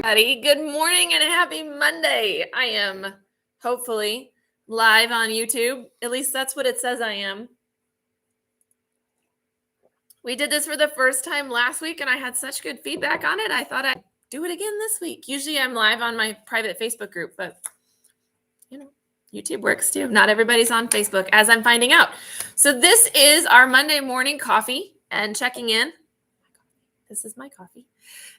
everybody. Good morning and happy Monday. I am hopefully live on YouTube. At least that's what it says I am. We did this for the first time last week and I had such good feedback on it. I thought I'd do it again this week. Usually I'm live on my private Facebook group, but YouTube works too. Not everybody's on Facebook, as I'm finding out. So this is our Monday morning coffee and checking in. This is my coffee.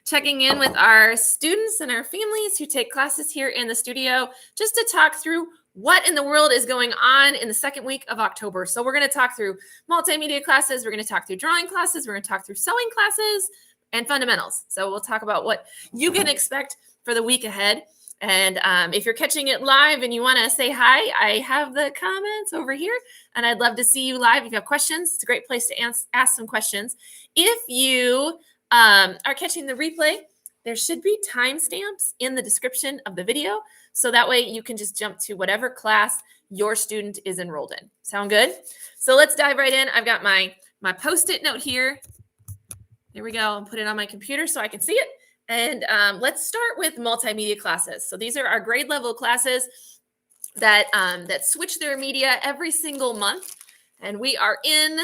Checking in with our students and our families who take classes here in the studio just to talk through what in the world is going on in the second week of October. So we're going to talk through multimedia classes. We're going to talk through drawing classes. We're going to talk through sewing classes and fundamentals. So we'll talk about what you can expect for the week ahead. And if you're catching it live and you want to say hi, I have the comments over here and I'd love to see you live. If you have questions, it's a great place to ask some questions. If you are catching the replay, there should be timestamps in the description of the video. So that way you can just jump to whatever class your student is enrolled in. Sound good? So let's dive right in. I've got my Post-it note here. There we go. I'll put it on my computer so I can see it. And let's start with multimedia classes. So these are our grade level classes that switch their media every single month. And we are in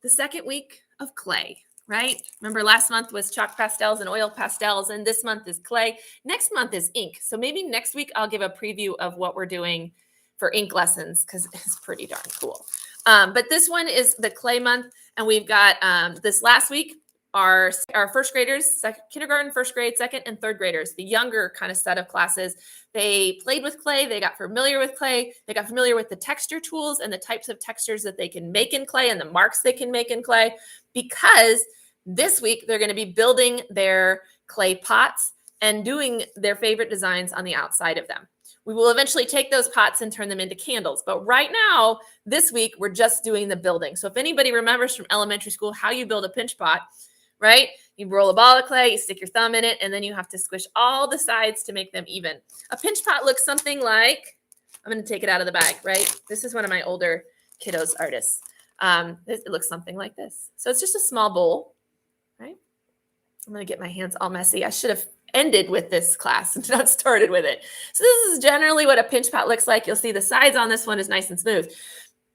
the second week of clay. Right? Remember last month was chalk pastels and oil pastels, and this month is clay. Next month is ink. So maybe next week I'll give a preview of what we're doing for ink lessons because it's pretty darn cool. But this one is the clay month, and we've got this last week, our first graders, kindergarten, first grade, second and third graders, the younger kind of set of classes. They played with clay. They got familiar with clay. They got familiar with the texture tools and the types of textures that they can make in clay and the marks they can make in clay, because this week they're going to be building their clay pots and doing their favorite designs on the outside of them. We will eventually take those pots and turn them into candles. But right now, this week, we're just doing the building. So if anybody remembers from elementary school how you build a pinch pot, right? You roll a ball of clay, you stick your thumb in it, and then you have to squish all the sides to make them even. A pinch pot looks something like, I'm going to take it out of the bag, right? This is one of my older kiddos artists. It looks something like this. So it's just a small bowl, right? I'm going to get my hands all messy. I should have ended with this class and not started with it. So this is generally what a pinch pot looks like. You'll see the sides on this one is nice and smooth,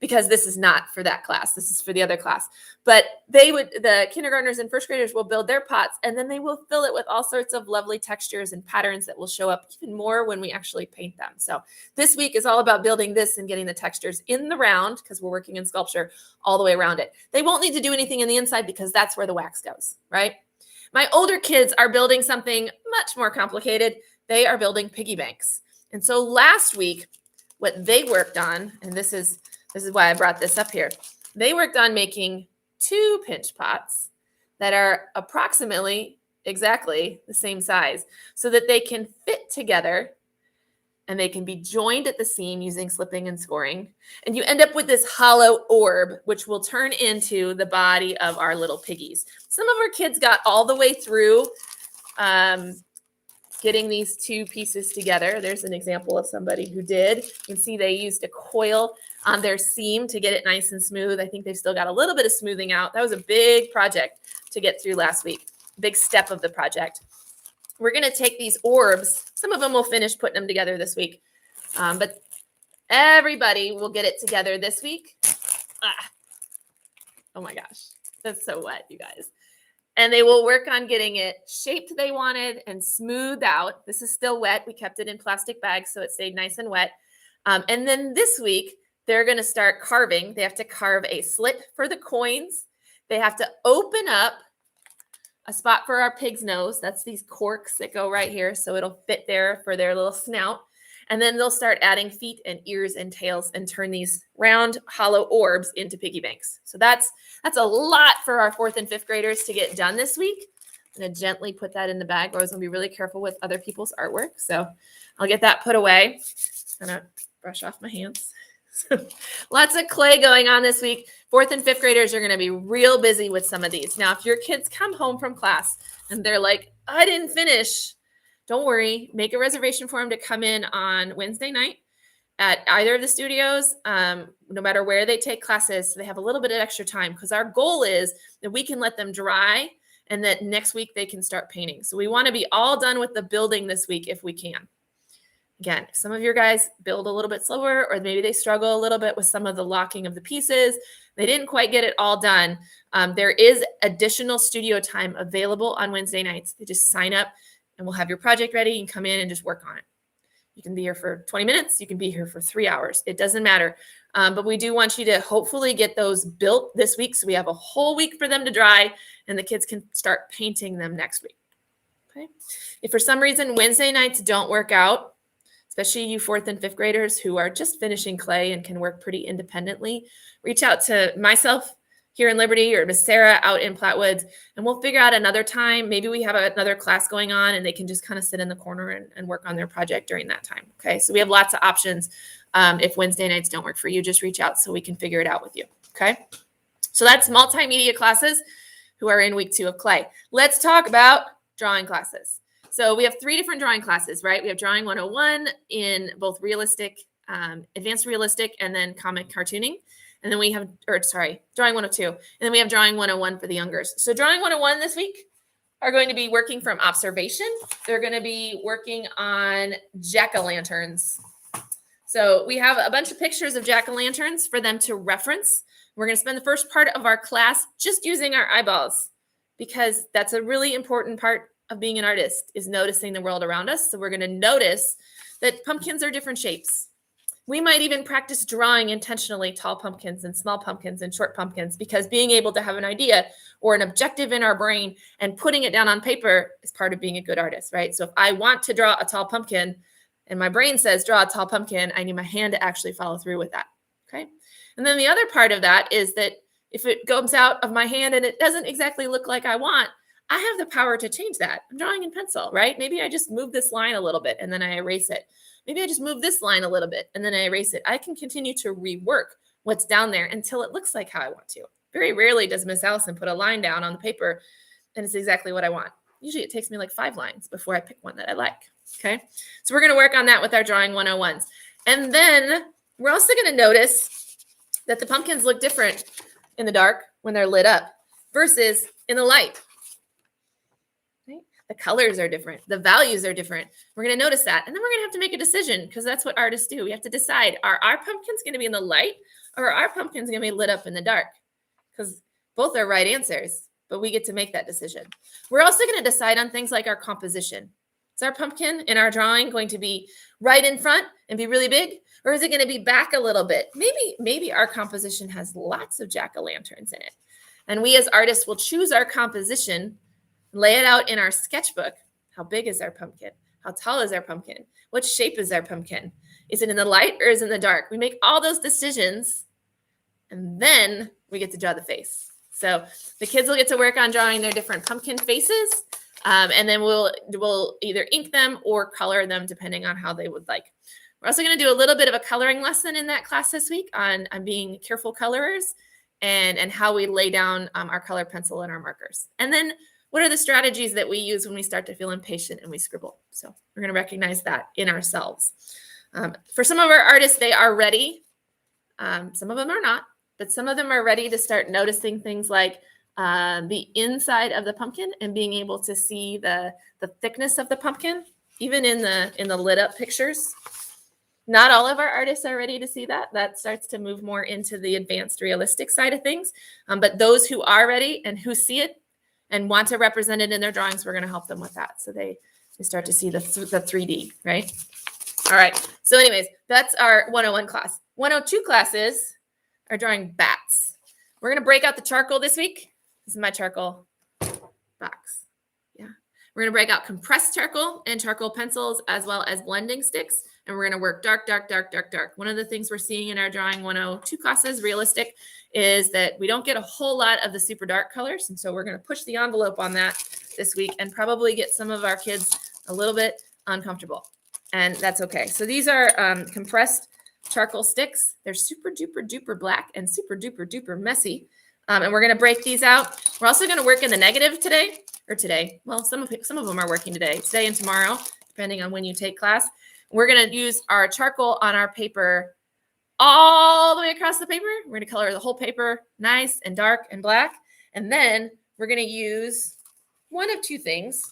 because this is not for that class. This is for the other class. But the kindergartners and first graders will build their pots, and then they will fill it with all sorts of lovely textures and patterns that will show up even more when we actually paint them. So this week is all about building this and getting the textures in the round, because we're working in sculpture, all the way around it. They won't need to do anything in the inside because that's where the wax goes, right? My older kids are building something much more complicated. They are building piggy banks. And so last week, what they worked on, and this is why I brought this up here. They worked on making 2 pinch pots that are approximately exactly the same size so that they can fit together and they can be joined at the seam using slipping and scoring. And you end up with this hollow orb, which will turn into the body of our little piggies. Some of our kids got all the way through getting these 2 pieces together. There's an example of somebody who did. You can see they used a coil on their seam to get it nice and smooth. I think they've still got a little bit of smoothing out. That was a big project to get through last week. Big step of the project. We're going to take these orbs. Some of them will finish putting them together this week. But everybody will get it together this week. Oh my gosh. That's so wet, you guys. And they will work on getting it shaped they wanted and smoothed out. This is still wet. We kept it in plastic bags so it stayed nice and wet. And then this week, they're going to start carving. They have to carve a slit for the coins. They have to open up a spot for our pig's nose. That's these corks that go right here. So it'll fit there for their little snout. And then they'll start adding feet and ears and tails and turn these round hollow orbs into piggy banks. So that's a lot for our 4th and 5th graders to get done this week. I'm going to gently put that in the bag. I was going to be really careful with other people's artwork. So I'll get that put away. I'm going to brush off my hands. Lots of clay going on this week. 4th and 5th graders are going to be real busy with some of these. Now, if your kids come home from class and they're like, I didn't finish, don't worry. Make a reservation for them to come in on Wednesday night at either of the studios, no matter where they take classes. So they have a little bit of extra time, because our goal is that we can let them dry and that next week they can start painting. So we want to be all done with the building this week if we can. Again, if some of your guys build a little bit slower, or maybe they struggle a little bit with some of the locking of the pieces, they didn't quite get it all done, there is additional studio time available on Wednesday nights. They just sign up and we'll have your project ready and come in and just work on it. You can be here for 20 minutes. You can be here for 3 hours. It doesn't matter. But we do want you to hopefully get those built this week, so we have a whole week for them to dry and the kids can start painting them next week. Okay. If for some reason Wednesday nights don't work out, especially you 4th and 5th graders who are just finishing clay and can work pretty independently, reach out to myself here in Liberty or Miss Sarah out in Plattwoods, and we'll figure out another time. Maybe we have another class going on and they can just kind of sit in the corner and work on their project during that time. Okay, so we have lots of options. If Wednesday nights don't work for you, just reach out so we can figure it out with you. Okay, so that's multimedia classes who are in week 2 of clay. Let's talk about drawing classes. So we have 3 different drawing classes, right? We have Drawing 101 in both realistic, advanced realistic, and then comic cartooning. And then we have, Drawing 102. And then we have Drawing 101 for the youngers. So Drawing 101 this week are going to be working from observation. They're going to be working on jack-o'-lanterns. So we have a bunch of pictures of jack-o'-lanterns for them to reference. We're going to spend the first part of our class just using our eyeballs, because that's a really important part of being an artist, is noticing the world around us. So we're going to notice that pumpkins are different shapes. We might even practice drawing intentionally tall pumpkins and small pumpkins and short pumpkins, because being able to have an idea or an objective in our brain and putting it down on paper is part of being a good artist, right? So if I want to draw a tall pumpkin and my brain says draw a tall pumpkin, I need my hand to actually follow through with that, okay? And then the other part of that is that if it goes out of my hand and it doesn't exactly look like I want, I have the power to change that. I'm drawing in pencil, right? Maybe I just move this line a little bit and then I erase it. Maybe I just move this line a little bit and then I erase it. I can continue to rework what's down there until it looks like how I want to. Very rarely does Miss Allison put a line down on the paper and it's exactly what I want. Usually it takes me like 5 lines before I pick one that I like. Okay. So we're going to work on that with our Drawing 101s. And then we're also going to notice that the pumpkins look different in the dark when they're lit up versus in the light. The colors are different. The values are different. We're going to notice that. And then we're going to have to make a decision, because that's what artists do. We have to decide, are our pumpkins going to be in the light, or are our pumpkins going to be lit up in the dark? Because both are right answers, but we get to make that decision. We're also going to decide on things like our composition. Is our pumpkin in our drawing going to be right in front and be really big? Or is it going to be back a little bit? Maybe our composition has lots of jack-o'-lanterns in it. And we as artists will choose our composition, lay it out in our sketchbook. How big is our pumpkin? How tall is our pumpkin? What shape is our pumpkin? Is it in the light or is it in the dark? We make all those decisions, and then we get to draw the face. So the kids will get to work on drawing their different pumpkin faces, and then we'll either ink them or color them depending on how they would like. We're also going to do a little bit of a coloring lesson in that class this week on being careful colorers and how we lay down our color pencil and our markers. And then what are the strategies that we use when we start to feel impatient and we scribble? So we're going to recognize that in ourselves. For some of our artists, they are ready. Some of them are not, but some of them are ready to start noticing things like the inside of the pumpkin and being able to see the thickness of the pumpkin, even in the lit up pictures. Not all of our artists are ready to see that. That starts to move more into the advanced realistic side of things. But those who are ready and who see it and want to represent it in their drawings, we're going to help them with that. So they start to see the 3D, right? All right. So anyways, that's our 101 class. 102 classes are drawing bats. We're going to break out the charcoal this week. This is my charcoal box. Yeah. We're going to break out compressed charcoal and charcoal pencils, as well as blending sticks. And we're going to work dark, dark, dark, dark, dark. One of the things we're seeing in our Drawing 102 classes, realistic, is that we don't get a whole lot of the super dark colors. And so we're going to push the envelope on that this week and probably get some of our kids a little bit uncomfortable. And that's okay. So these are compressed charcoal sticks. They're super duper duper black and super duper duper messy. And we're going to break these out. We're also going to work in the negative today. Well, some of them are working today and tomorrow, depending on when you take class. We're going to use our charcoal on our paper all the way across the paper. We're going to color the whole paper nice and dark and black. And then we're going to use one of two things,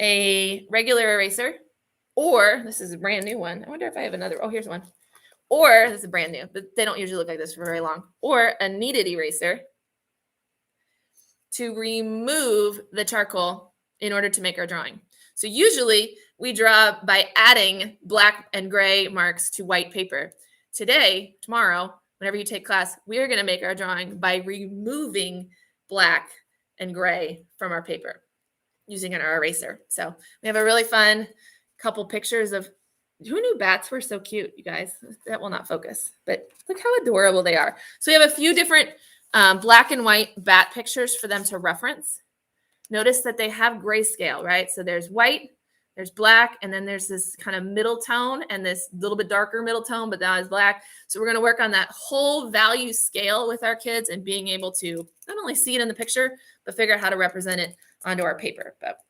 a regular eraser, or this is a brand new one. I wonder if I have another. Oh, here's one. Or this is brand new, but they don't usually look like this for very long. Or a kneaded eraser to remove the charcoal in order to make our drawing. So usually we draw by adding black and gray marks to white paper. Today, tomorrow, whenever you take class, we are going to make our drawing by removing black and gray from our paper using our eraser. So we have a really fun couple pictures of, who knew bats were so cute, you guys? That will not focus, but look how adorable they are. So we have a few different black and white bat pictures for them to reference. Notice that they have grayscale, right? So there's white, there's black, and then there's this kind of middle tone and this little bit darker middle tone, but now it's black. So we're going to work on that whole value scale with our kids and being able to not only see it in the picture, but figure out how to represent it onto our paper. But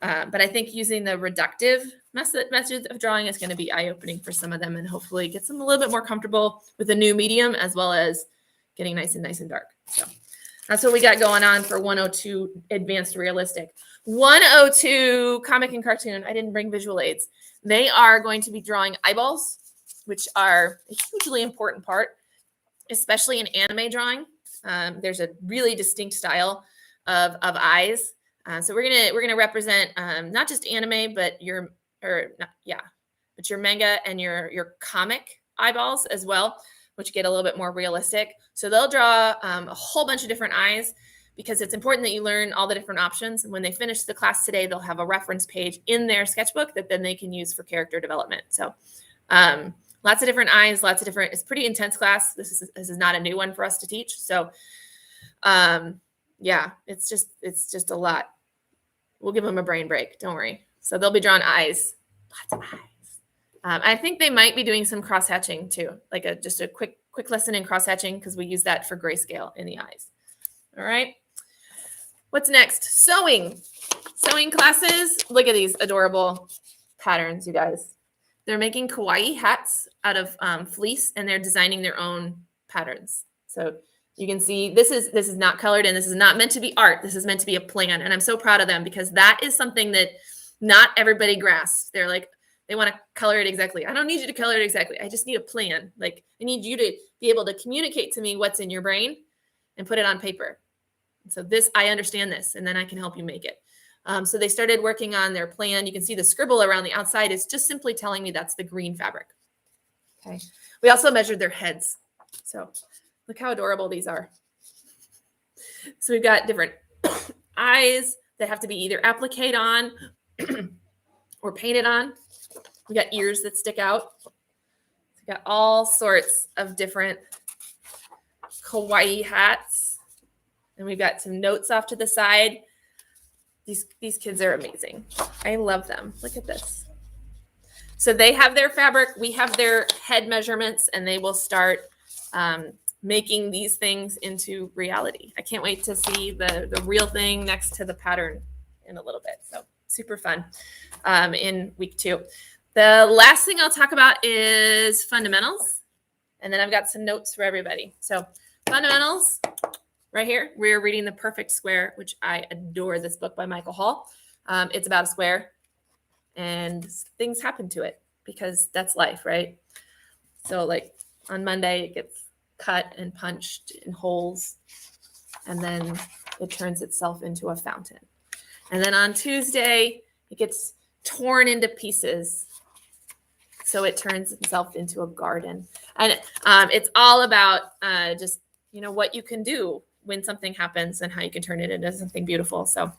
I think using the reductive method of drawing is going to be eye-opening for some of them and hopefully gets them a little bit more comfortable with the new medium as well as getting nice and dark. So that's what we got going on for 102 Advanced Realistic. 102 Comic and Cartoon. I didn't bring visual aids. They are going to be drawing eyeballs, which are a hugely important part, especially in anime drawing. There's a really distinct style of eyes. So we're gonna represent not just anime, but your manga and your comic eyeballs as well, which get a little bit more realistic. So they'll draw a whole bunch of different eyes because it's important that you learn all the different options. And when they finish the class today, they'll have a reference page in their sketchbook that then they can use for character development. So lots of different eyes, lots of different. It's pretty intense class. This is not a new one for us to teach. So it's just a lot. We'll give them a brain break. Don't worry. So they'll be drawing eyes, lots of eyes. I think they might be doing some cross hatching too, like just a quick lesson in cross hatching because we use that for grayscale in the eyes. All right. What's next? Sewing classes. Look at these adorable patterns, you guys. They're making kawaii hats out of fleece and they're designing their own patterns. So you can see this is not colored and this is not meant to be art. This is meant to be a plan. And I'm so proud of them because that is something that not everybody grasps. They're like, they want to color it exactly. I don't need you to color it exactly. I just need a plan. Like I need you to be able to communicate to me what's in your brain and put it on paper. So I understand this and then I can help you make it. So they started working on their plan. You can see the scribble around the outside is just simply telling me that's the green fabric. Okay. We also measured their heads. So look how adorable these are. So we've got different eyes that have to be either appliqued on or painted on. We got ears that stick out. We got all sorts of different kawaii hats. And we've got some notes off to the side. These kids are amazing. I love them. Look at this. So they have their fabric. We have their head measurements, and they will start making these things into reality. I can't wait to see the real thing next to the pattern in a little bit. So super fun in week 2. The last thing I'll talk about is fundamentals. And then I've got some notes for everybody. So fundamentals, right here, we're reading The Perfect Square, which I adore this book by Michael Hall. It's about a square and things happen to it because that's life, right? So like on Monday, it gets cut and punched in holes, and then it turns itself into a fountain. And then on Tuesday, it gets torn into pieces. So it turns itself into a garden. And it's all about just, what you can do when something happens and how you can turn it into something beautiful. So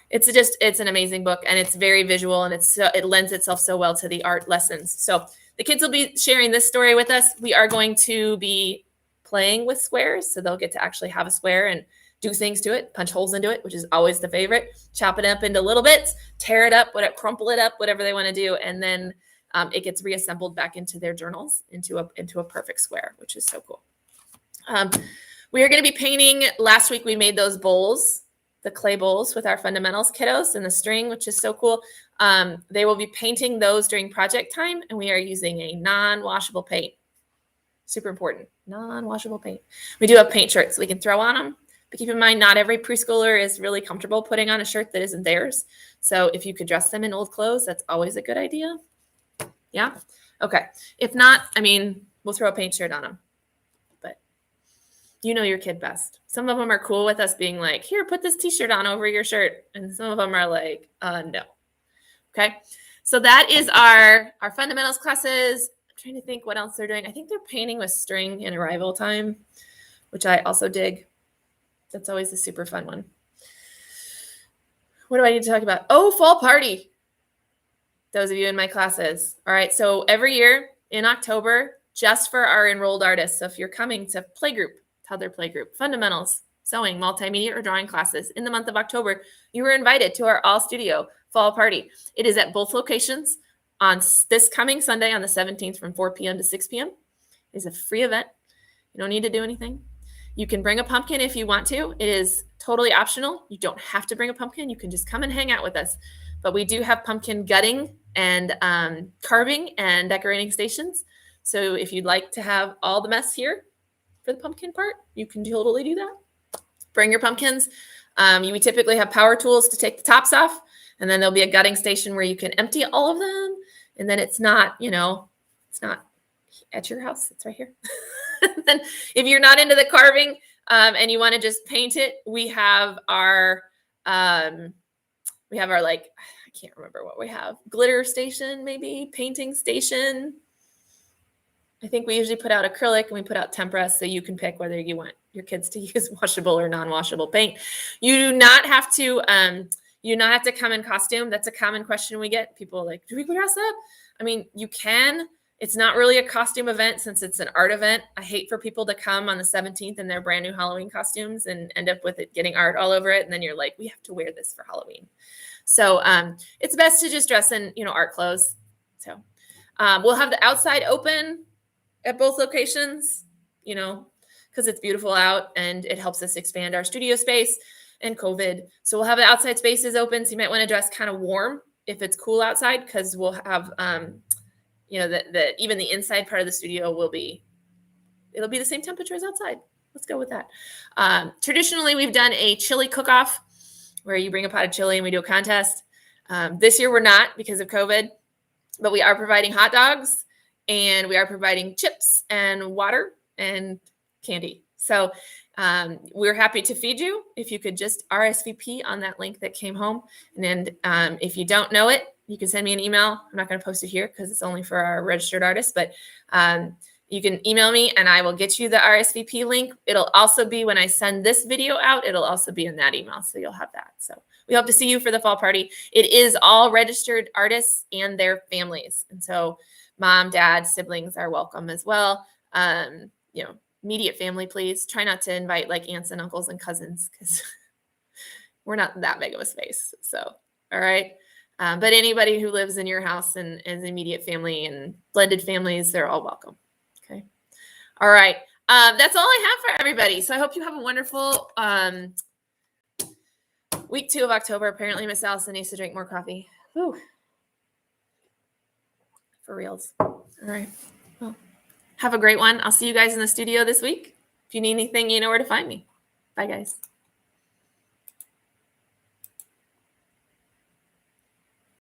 it's an amazing book, and it's very visual, and it lends itself so well to the art lessons. So the kids will be sharing this story with us. We are going to be playing with squares. So they'll get to actually have a square and do things to it, punch holes into it, which is always the favorite, chop it up into little bits, tear it up, crumple it up, whatever they want to do. And then it gets reassembled back into their journals into a perfect square, which is so cool. We are going to be painting. Last week we made those bowls, the clay bowls with our fundamentals kiddos and the string, which is so cool. They will be painting those during project time, and we are using a non-washable paint. Super important, non-washable paint. We do have paint shirts we can throw on them, But keep in mind, not every preschooler is really comfortable putting on a shirt that isn't theirs. So if you could dress them in old clothes, that's always a good idea. Yeah? Okay. If not, I mean, we'll throw a paint shirt on them. But you know your kid best. Some of them are cool with us being like, here, put this t-shirt on over your shirt. And some of them are like, no. Okay. So that is our fundamentals classes. I'm trying to think what else they're doing. I think they're painting with string in arrival time, which I also dig. That's always a super fun one. What do I need to talk about? Oh, fall party. Those of you in my classes. All right. So every year in October, just for our enrolled artists. So if you're coming to playgroup, toddler playgroup, fundamentals, sewing, multimedia, or drawing classes in the month of October, you were invited to our all studio fall party. It is at both locations on this coming Sunday on the 17th from 4 p.m. to 6 p.m. It is a free event. You don't need to do anything. You can bring a pumpkin if you want to. It is totally optional. You don't have to bring a pumpkin. You can just come and hang out with us. But we do have pumpkin gutting and carving and decorating stations. So if you'd like to have all the mess here for the pumpkin part, you can totally do that. Bring your pumpkins. We typically have power tools to take the tops off. And then there'll be a gutting station where you can empty all of them. And then it's not, it's not at your house. It's right here. Then if you're not into the carving and you want to just paint it, we have our like, I can't remember what we have. Glitter station, maybe painting station. I think we usually put out acrylic and we put out tempera, so you can pick whether you want your kids to use washable or non-washable paint. You do not have to come in costume. That's a common question we get. People are like, do we dress up? I mean, you can. It's not really a costume event since it's an art event. I hate for people to come on the 17th in their brand new Halloween costumes and end up with it getting art all over it. And then you're like, we have to wear this for Halloween. So it's best to just dress in, art clothes. So we'll have the outside open at both locations, because it's beautiful out and it helps us expand our studio space and COVID. So we'll have the outside spaces open. So you might want to dress kind of warm if it's cool outside, because we'll have, even the inside part of the studio it'll be the same temperature as outside. Let's go with that. Traditionally, we've done a chili cook-off where you bring a pot of chili and we do a contest. This year we're not because of COVID, but we are providing hot dogs and we are providing chips and water and candy. So we're happy to feed you if you could just RSVP on that link that came home. And then if you don't know it, you can send me an email. I'm not going to post it here because it's only for our registered artists, but you can email me and I will get you the RSVP link. It'll also be when I send this video out, it'll also be in that email. So you'll have that. So we hope to see you for the fall party. It is all registered artists and their families. And so mom, dad, siblings are welcome as well. Immediate family, please. Try not to invite like aunts and uncles and cousins because we're not that big of a space. So, all right. But anybody who lives in your house and is immediate family and blended families, they're all welcome. Okay. All right. That's all I have for everybody. So I hope you have a wonderful week 2 of October. Apparently Miss Allison needs to drink more coffee. Whew. For reals. All right. Well, have a great one. I'll see you guys in the studio this week. If you need anything, you know where to find me. Bye, guys.